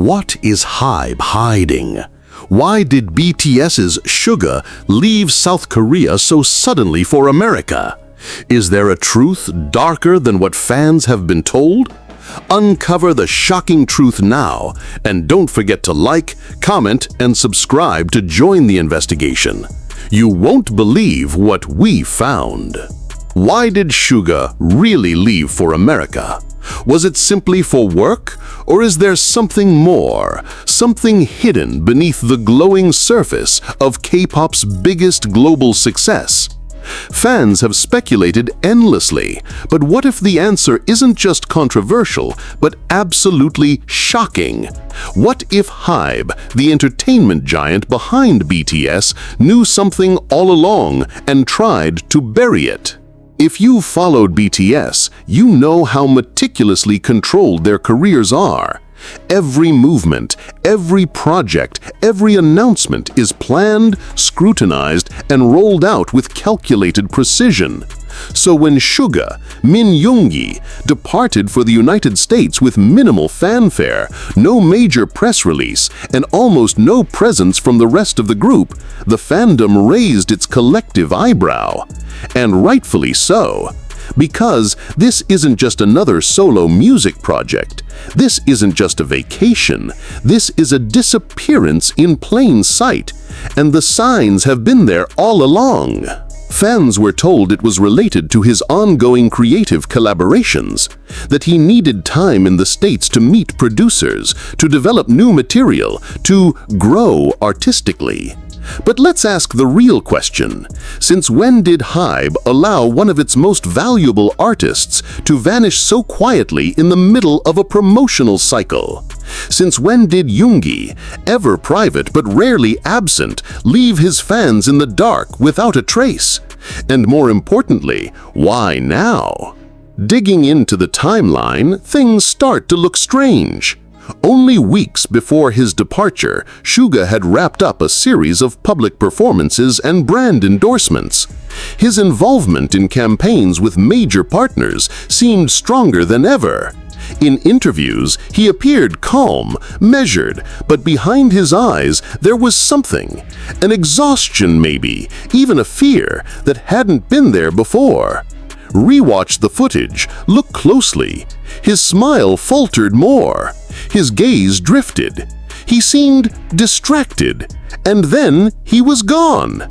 What is HYBE hiding? Why did BTS's SUGA leave South Korea so suddenly for America? Is there a truth darker than what fans have been told? Uncover the shocking truth now, and don't forget to like, comment, and subscribe to join the investigation. You won't believe what we found. Why did SUGA really leave for America? Was it simply for work, or is there something more, something hidden beneath the glowing surface of K-pop's biggest global success? Fans have speculated endlessly, but what if the answer isn't just controversial, but absolutely shocking? What if HYBE, the entertainment giant behind BTS, knew something all along and tried to bury it? If you've followed BTS, you know how meticulously controlled their careers are. Every movement, every project, every announcement is planned, scrutinized, and rolled out with calculated precision. So when SUGA, yoongi, departed for the United States with minimal fanfare, no major press release, and almost no presence from the rest of the group, the fandom raised its collective eyebrow. And rightfully so. Because this isn't just another solo music project. This isn't just a vacation. This is a disappearance in plain sight. And the signs have been there all along. Fans were told it was related to his ongoing creative collaborations, that he needed time in the States to meet producers, to develop new material, to grow artistically. But let's ask the real question. Since when did HYBE allow one of its most valuable artists to vanish so quietly in the middle of a promotional cycle? Since when did yoongi, ever private but rarely absent, leave his fans in the dark without a trace? And more importantly, why now? Digging into the timeline, things start to look strange. Only weeks before his departure, SUGA had wrapped up a series of public performances and brand endorsements. His involvement in campaigns with major partners seemed stronger than ever. In interviews, he appeared calm, measured, but behind his eyes there was something, an exhaustion maybe, even a fear that hadn't been there before. Rewatch the footage, look closely. His smile faltered more. His gaze drifted. He seemed distracted. And then he was gone.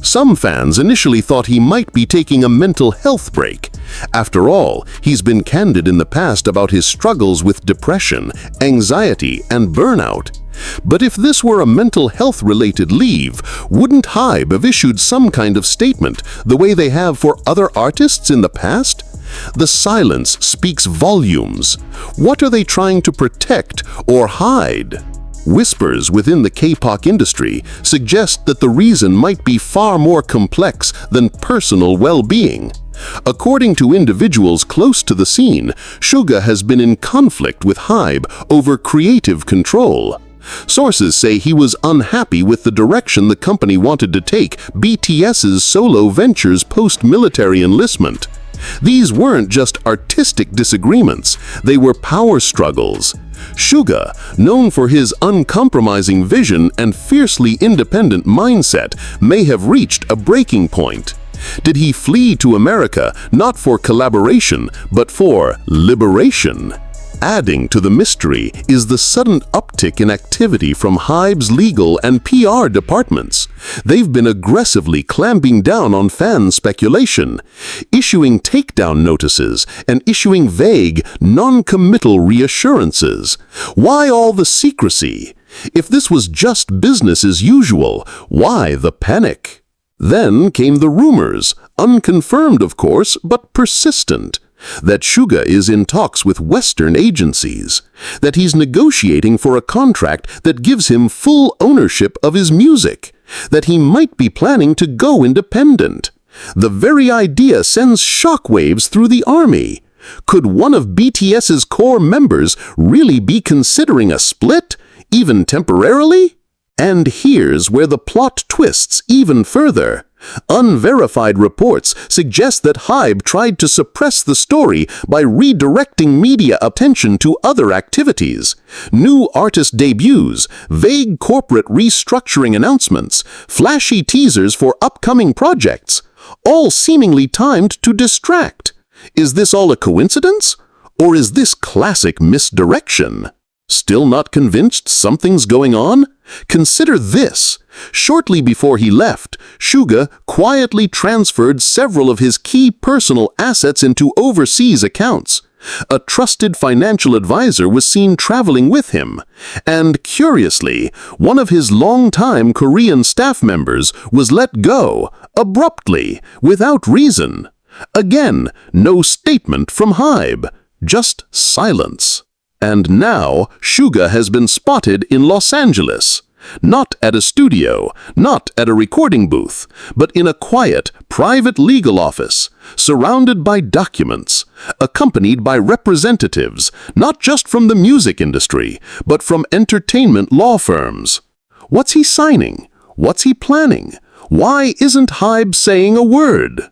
Some fans initially thought he might be taking a mental health break. After all, he's been candid in the past about his struggles with depression, anxiety, and burnout. But if this were a mental health-related leave, wouldn't HYBE have issued some kind of statement the way they have for other artists in the past? The silence speaks volumes. What are they trying to protect or hide? Whispers within the K-pop industry suggest that the reason might be far more complex than personal well-being. According to individuals close to the scene, SUGA has been in conflict with HYBE over creative control. Sources say he was unhappy with the direction the company wanted to take BTS's solo ventures post-military enlistment. These weren't just artistic disagreements, they were power struggles. SUGA, known for his uncompromising vision and fiercely independent mindset, may have reached a breaking point. Did he flee to America not for collaboration, but for liberation? Adding to the mystery is the sudden uptick in activity from HYBE's legal and PR departments. They've been aggressively clamping down on fan speculation, issuing takedown notices and issuing vague, non-committal reassurances. Why all the secrecy? If this was just business as usual, why the panic? Then came the rumors, unconfirmed of course, but persistent, that SUGA is in talks with Western agencies, that he's negotiating for a contract that gives him full ownership of his music, that he might be planning to go independent. The very idea sends shockwaves through the army. Could one of BTS's core members really be considering a split, even temporarily? And here's where the plot twists even further. Unverified reports suggest that HYBE tried to suppress the story by redirecting media attention to other activities. New artist debuts, vague corporate restructuring announcements, flashy teasers for upcoming projects, all seemingly timed to distract. Is this all a coincidence? Or is this classic misdirection? Still not convinced something's going on? Consider this. Shortly before he left, SUGA quietly transferred several of his key personal assets into overseas accounts. A trusted financial advisor was seen traveling with him. And curiously, one of his longtime Korean staff members was let go, abruptly, without reason. Again, no statement from HYBE, just silence. And now, SUGA has been spotted in Los Angeles. Not at a studio, not at a recording booth, but in a quiet, private legal office, surrounded by documents, accompanied by representatives, not just from the music industry, but from entertainment law firms. What's he signing? What's he planning? Why isn't HYBE saying a word?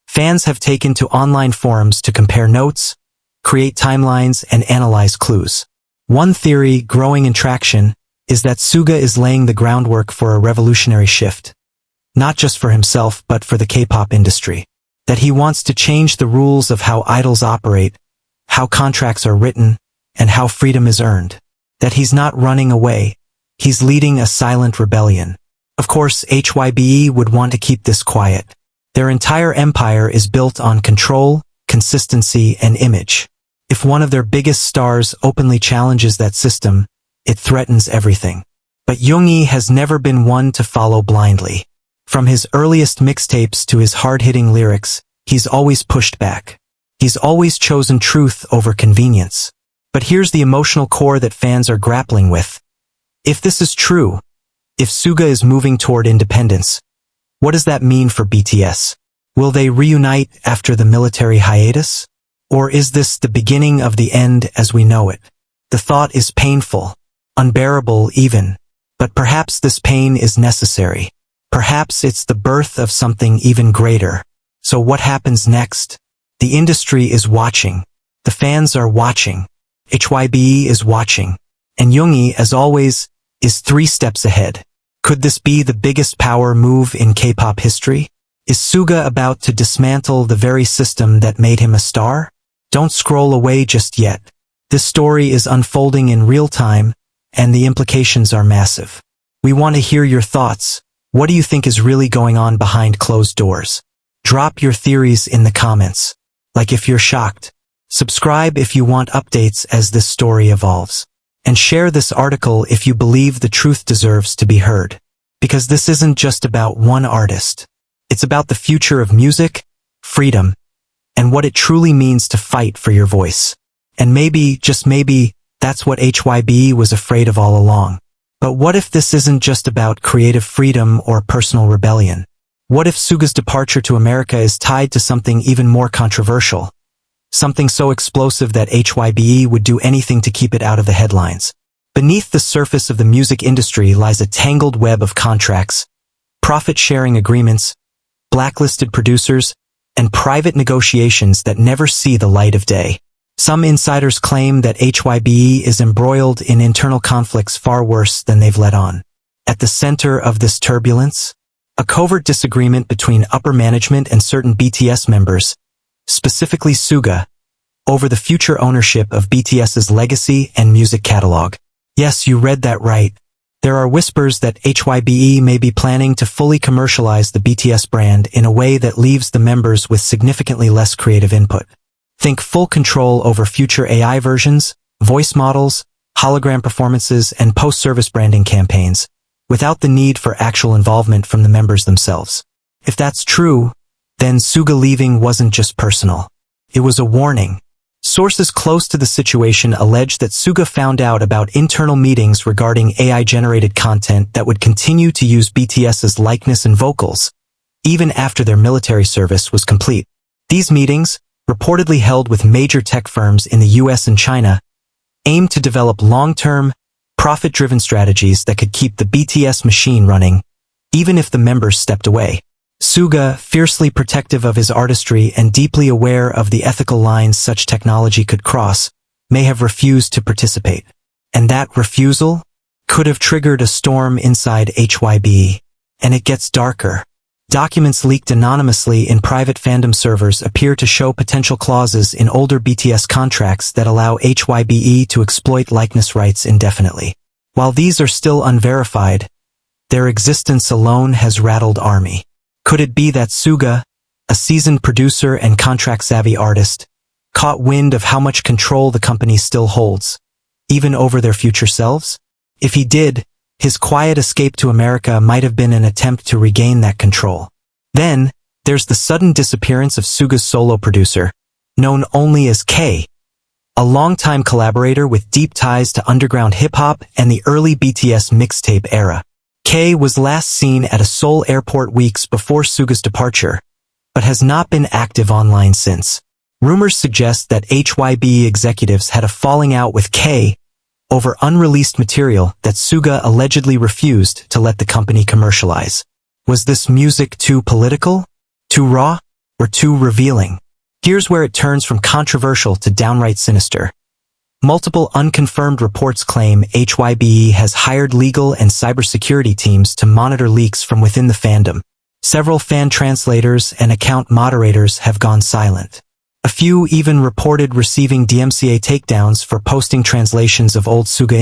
Fans have taken to online forums to compare notes, create timelines, and analyze clues. One theory, growing in traction, is that SUGA is laying the groundwork for a revolutionary shift. Not just for himself, but for the K-pop industry. That he wants to change the rules of how idols operate, how contracts are written, and how freedom is earned. That he's not running away, he's leading a silent rebellion. Of course, HYBE would want to keep this quiet. Their entire empire is built on control, consistency, and image. If one of their biggest stars openly challenges that system, it threatens everything. But yoongi has never been one to follow blindly. From his earliest mixtapes to his hard-hitting lyrics, he's always pushed back. He's always chosen truth over convenience. But here's the emotional core that fans are grappling with. If this is true, if SUGA is moving toward independence, what does that mean for BTS? Will they reunite after the military hiatus? Or is this the beginning of the end as we know it? The thought is painful, unbearable even, but perhaps this pain is necessary. Perhaps it's the birth of something even greater. So what happens next? The industry is watching. The fans are watching. HYBE is watching. And yoongi, as always, is 3 steps ahead. Could this be the biggest power move in K-pop history? Is SUGA about to dismantle the very system that made him a star? Don't scroll away just yet. This story is unfolding in real time, and the implications are massive. We want to hear your thoughts. What do you think is really going on behind closed doors? Drop your theories in the comments. Like if you're shocked. Subscribe if you want updates as this story evolves. And share this article if you believe the truth deserves to be heard. Because this isn't just about one artist. It's about the future of music, freedom, and what it truly means to fight for your voice. And maybe, just maybe, that's what HYBE was afraid of all along. But what if this isn't just about creative freedom or personal rebellion? What if SUGA's departure to America is tied to something even more controversial? Something so explosive that HYBE would do anything to keep it out of the headlines. Beneath the surface of the music industry lies a tangled web of contracts, profit-sharing agreements, blacklisted producers, and private negotiations that never see the light of day. Some insiders claim that HYBE is embroiled in internal conflicts far worse than they've let on. At the center of this turbulence, a covert disagreement between upper management and certain BTS members, specifically SUGA, over the future ownership of BTS's legacy and music catalog. Yes, you read that right. There are whispers that HYBE may be planning to fully commercialize the BTS brand in a way that leaves the members with significantly less creative input. Think full control over future AI versions, voice models, hologram performances, and post-service branding campaigns, without the need for actual involvement from the members themselves. If that's true, then SUGA leaving wasn't just personal. It was a warning. Sources close to the situation allege that SUGA found out about internal meetings regarding AI-generated content that would continue to use BTS's likeness and vocals, even after their military service was complete. These meetings, reportedly held with major tech firms in the US and China, aimed to develop long-term, profit-driven strategies that could keep the BTS machine running, even if the members stepped away. Suga, fiercely protective of his artistry and deeply aware of the ethical lines such technology could cross, may have refused to participate. And that refusal could have triggered a storm inside HYBE. And it gets darker. Documents leaked anonymously in private fandom servers appear to show potential clauses in older BTS contracts that allow HYBE to exploit likeness rights indefinitely. While these are still unverified, their existence alone has rattled ARMY. Could it be that Suga, a seasoned producer and contract-savvy artist, caught wind of how much control the company still holds, even over their future selves? If he did, his quiet escape to America might have been an attempt to regain that control. Then, there's the sudden disappearance of Suga's solo producer, known only as K, a longtime collaborator with deep ties to underground hip-hop and the early BTS mixtape era. K was last seen at a Seoul airport weeks before Suga's departure, but has not been active online since. Rumors suggest that HYBE executives had a falling out with K over unreleased material that Suga allegedly refused to let the company commercialize. Was this music too political, too raw, or too revealing? Here's where it turns from controversial to downright sinister. Multiple unconfirmed reports claim HYBE has hired legal and cybersecurity teams to monitor leaks from within the fandom. Several fan translators and account moderators have gone silent. A few even reported receiving DMCA takedowns for posting translations of old Suga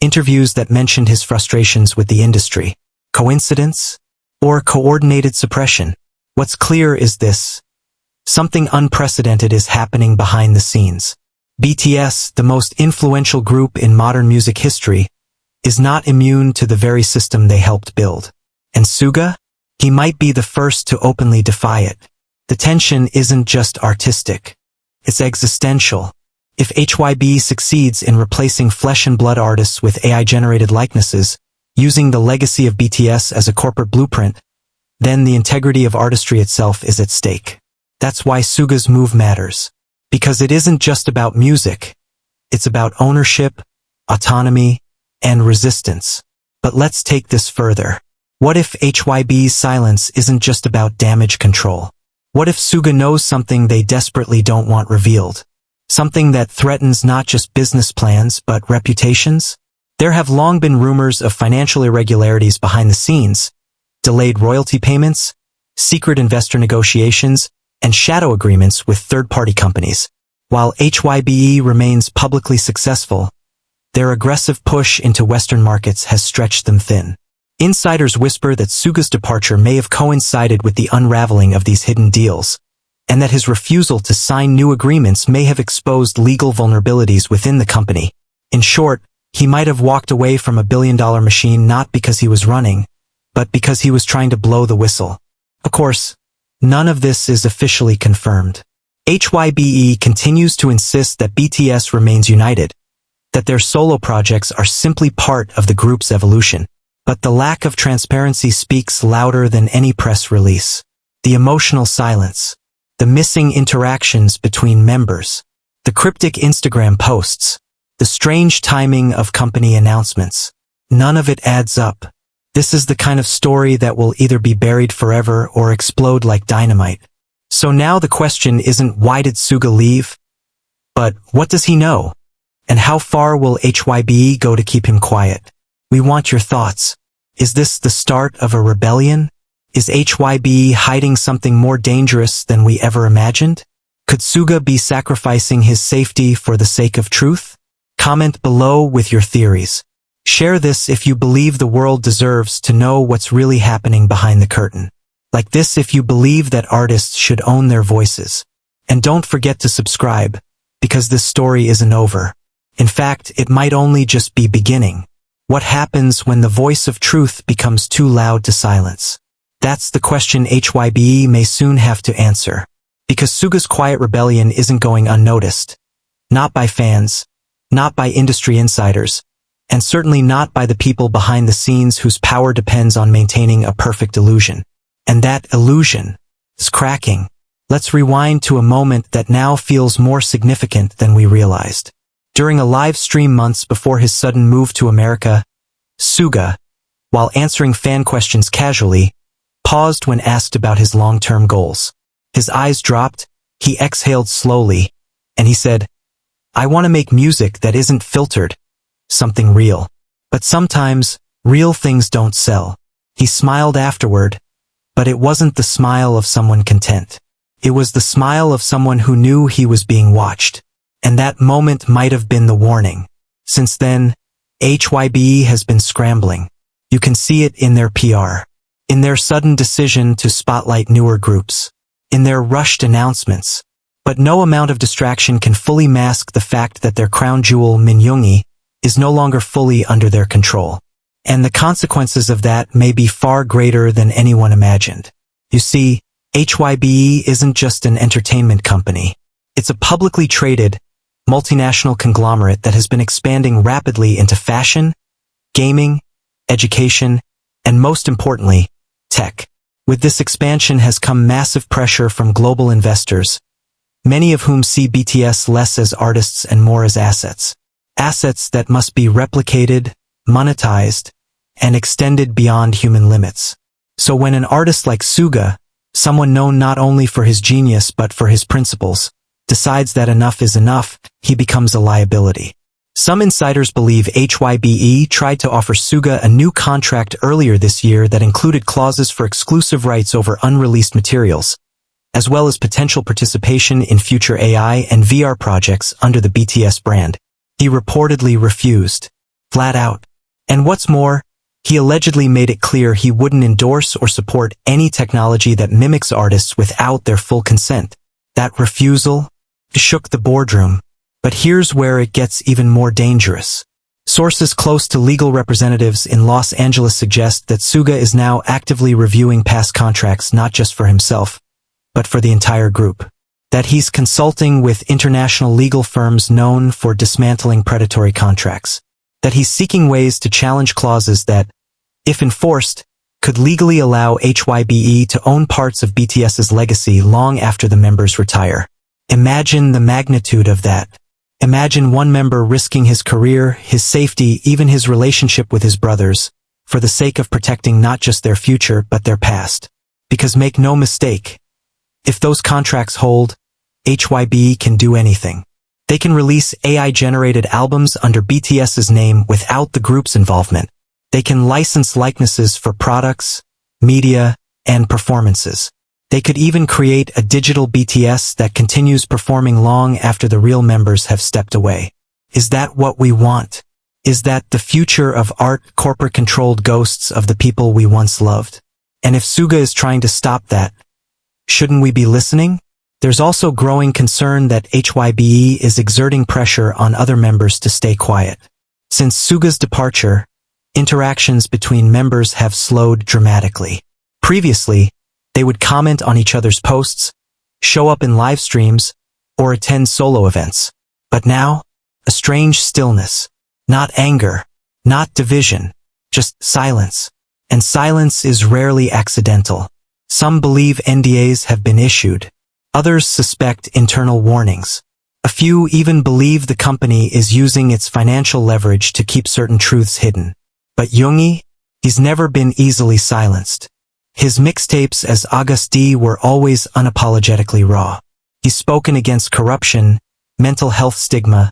interviews that mentioned his frustrations with the industry. Coincidence? Or coordinated suppression? What's clear is this: something unprecedented is happening behind the scenes. BTS, the most influential group in modern music history, is not immune to the very system they helped build. And Suga? He might be the first to openly defy it. The tension isn't just artistic. It's existential. If HYBE succeeds in replacing flesh and blood artists with AI-generated likenesses, using the legacy of BTS as a corporate blueprint, then the integrity of artistry itself is at stake. That's why Suga's move matters. Because it isn't just about music. It's about ownership, autonomy, and resistance. But let's take this further. What if HYBE's silence isn't just about damage control? What if Suga knows something they desperately don't want revealed? Something that threatens not just business plans but reputations? There have long been rumors of financial irregularities behind the scenes, delayed royalty payments, secret investor negotiations, and shadow agreements with third-party companies. While HYBE remains publicly successful, their aggressive push into Western markets has stretched them thin. Insiders whisper that Suga's departure may have coincided with the unraveling of these hidden deals, and that his refusal to sign new agreements may have exposed legal vulnerabilities within the company. In short, he might have walked away from a billion-dollar machine not because he was running, but because he was trying to blow the whistle. Of course, none of this is officially confirmed. HYBE continues to insist that BTS remains united, that their solo projects are simply part of the group's evolution. But the lack of transparency speaks louder than any press release. The emotional silence, the missing interactions between members, the cryptic Instagram posts, the strange timing of company announcements. None of it adds up. This is the kind of story that will either be buried forever or explode like dynamite. So now the question isn't why did Suga leave, but what does he know? And how far will HYBE go to keep him quiet? We want your thoughts. Is this the start of a rebellion? Is HYBE hiding something more dangerous than we ever imagined? Could Suga be sacrificing his safety for the sake of truth? Comment below with your theories. Share this if you believe the world deserves to know what's really happening behind the curtain. Like this if you believe that artists should own their voices. And don't forget to subscribe, because this story isn't over. In fact, it might only just be beginning. What happens when the voice of truth becomes too loud to silence? That's the question HYBE may soon have to answer. Because Suga's quiet rebellion isn't going unnoticed. Not by fans, not by industry insiders, and certainly not by the people behind the scenes whose power depends on maintaining a perfect illusion. And that illusion is cracking. Let's rewind to a moment that now feels more significant than we realized. During a live stream months before his sudden move to America, Suga, while answering fan questions casually, paused when asked about his long-term goals. His eyes dropped, he exhaled slowly, and he said, "I want to make music that isn't filtered, something real. But sometimes, real things don't sell." He smiled afterward, but it wasn't the smile of someone content. It was the smile of someone who knew he was being watched. And that moment might have been the warning. Since then, HYBE has been scrambling. You can see it in their PR, in their sudden decision to spotlight newer groups, in their rushed announcements. But no amount of distraction can fully mask the fact that their crown jewel, yoongi, is no longer fully under their control. And the consequences of that may be far greater than anyone imagined. You see, HYBE isn't just an entertainment company. It's a publicly traded, multinational conglomerate that has been expanding rapidly into fashion, gaming, education, and most importantly, tech. With this expansion has come massive pressure from global investors, many of whom see BTS less as artists and more as assets. Assets that must be replicated, monetized, and extended beyond human limits. So when an artist like SUGA, someone known not only for his genius but for his principles, decides that enough is enough, he becomes a liability. Some insiders believe HYBE tried to offer SUGA a new contract earlier this year that included clauses for exclusive rights over unreleased materials, as well as potential participation in future AI and VR projects under the BTS brand. He reportedly refused, flat out. And what's more, he allegedly made it clear he wouldn't endorse or support any technology that mimics artists without their full consent. That refusal shook the boardroom. But here's where it gets even more dangerous. Sources close to legal representatives in Los Angeles suggest that SUGA is now actively reviewing past contracts not just for himself, but for the entire group. That he's consulting with international legal firms known for dismantling predatory contracts. That he's seeking ways to challenge clauses that, if enforced, could legally allow HYBE to own parts of BTS's legacy long after the members retire. Imagine the magnitude of that. Imagine one member risking his career, his safety, even his relationship with his brothers, for the sake of protecting not just their future but their past. Because make no mistake, if those contracts hold, HYBE can do anything. They can release AI-generated albums under BTS's name without the group's involvement. They can license likenesses for products, media, and performances. They could even create a digital BTS that continues performing long after the real members have stepped away. Is that what we want? Is that the future of art, corporate-controlled ghosts of the people we once loved? And if SUGA is trying to stop that, shouldn't we be listening? There's also growing concern that HYBE is exerting pressure on other members to stay quiet. Since SUGA's departure, interactions between members have slowed dramatically. Previously, they would comment on each other's posts, show up in live streams, or attend solo events. But now, a strange stillness. Not anger, not division, just silence. And silence is rarely accidental. Some believe NDAs have been issued. Others suspect internal warnings. A few even believe the company is using its financial leverage to keep certain truths hidden. But yoongi, he's never been easily silenced. His mixtapes as August D were always unapologetically raw. He's spoken against corruption, mental health stigma,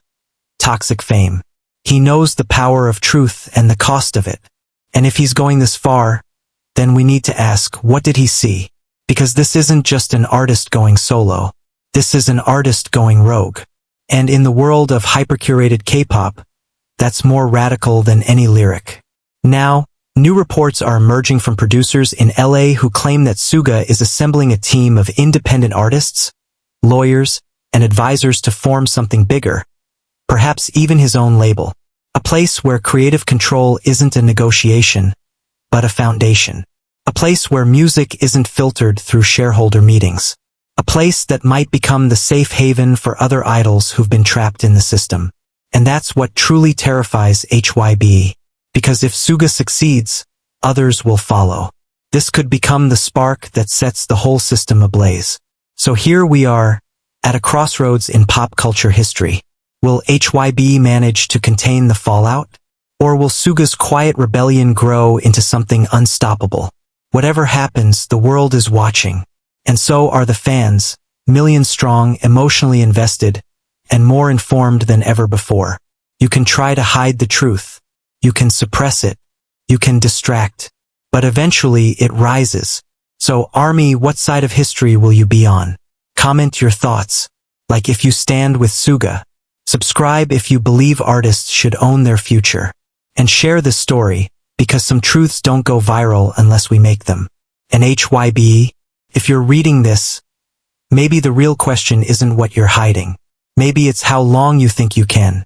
toxic fame. He knows the power of truth and the cost of it. And if he's going this far, then we need to ask, what did he see? Because this isn't just an artist going solo. This is an artist going rogue. And in the world of hyper-curated K-pop, that's more radical than any lyric. Now, new reports are emerging from producers in LA who claim that SUGA is assembling a team of independent artists, lawyers, and advisors to form something bigger, perhaps even his own label. A place where creative control isn't a negotiation, but a foundation. A place where music isn't filtered through shareholder meetings. A place that might become the safe haven for other idols who've been trapped in the system. And that's what truly terrifies HYBE. Because if SUGA succeeds, others will follow. This could become the spark that sets the whole system ablaze. So here we are, at a crossroads in pop culture history. Will HYBE manage to contain the fallout? Or will SUGA's quiet rebellion grow into something unstoppable? Whatever happens, the world is watching. And so are the fans, millions strong, emotionally invested, and more informed than ever before. You can try to hide the truth. You can suppress it. You can distract. But eventually it rises. So, Army, what side of history will you be on? Comment your thoughts. Like if you stand with SUGA. Subscribe if you believe artists should own their future. And share this story, because some truths don't go viral unless we make them. And HYBE, if you're reading this, maybe the real question isn't what you're hiding. Maybe it's how long you think you can.